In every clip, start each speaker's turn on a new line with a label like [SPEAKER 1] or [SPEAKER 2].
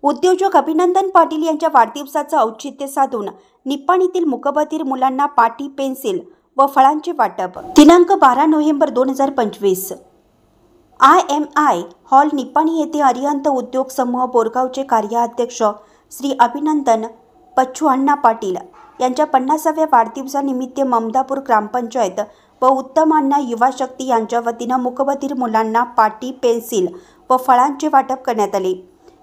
[SPEAKER 1] उद्योजक अभिनंदन पाटील यांच्या वाढदिवसाचं औचित्य साधून निप्पाणीतील मूकबधिर मुलांना पाटी, पेन्सिल व फळांचे वाटप। दिनांक 12 नोव्हेंबर 2025 IMI हॉल निप्पाणी येथे अरिहंत उद्योग समूह बोरगावचे कार्याध्यक्ष श्री अभिनंदन पच्छू पाटील यांच्या 50व्या वाढदिवसानिमित्त ममदापूर ग्रामपंचायत व उत्तम अण्णा युवा शक्ती यांच्या वतीने मूकबधिर मुलांना पाटी, पेन्सिल व फळांचे वाटप करण्यात आले।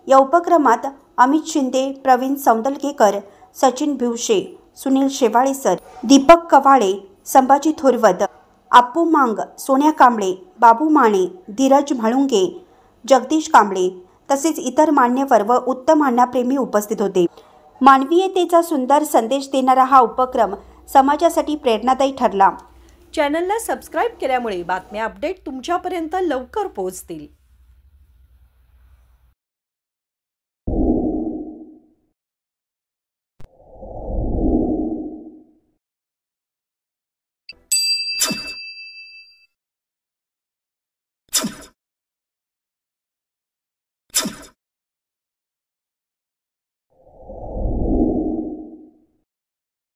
[SPEAKER 1] या उपक्रमात अमित शिंदे, प्रवीण सौंदलगेकर, सचिन भिवशे, सुनील शेवाळे सर, दीपक कवाळे, संभाजी थोरवत, अप्पू मांग, सोन्या कांबळे, बाबू माने, धीरज म्हाळुंगे, जगदीश कांबळे तसेच इतर मान्यवर व उत्तम अण्णाप्रेमी उपस्थित होते। मानवीयतेचा सुंदर संदेश देणारा हा उपक्रम समाजासाठी प्रेरणादायी ठरला।
[SPEAKER 2] चॅनलला सबस्क्राइब केल्यामुळे बातम्या अपडेट तुमच्यापर्यंत लवकर पोहोचतील।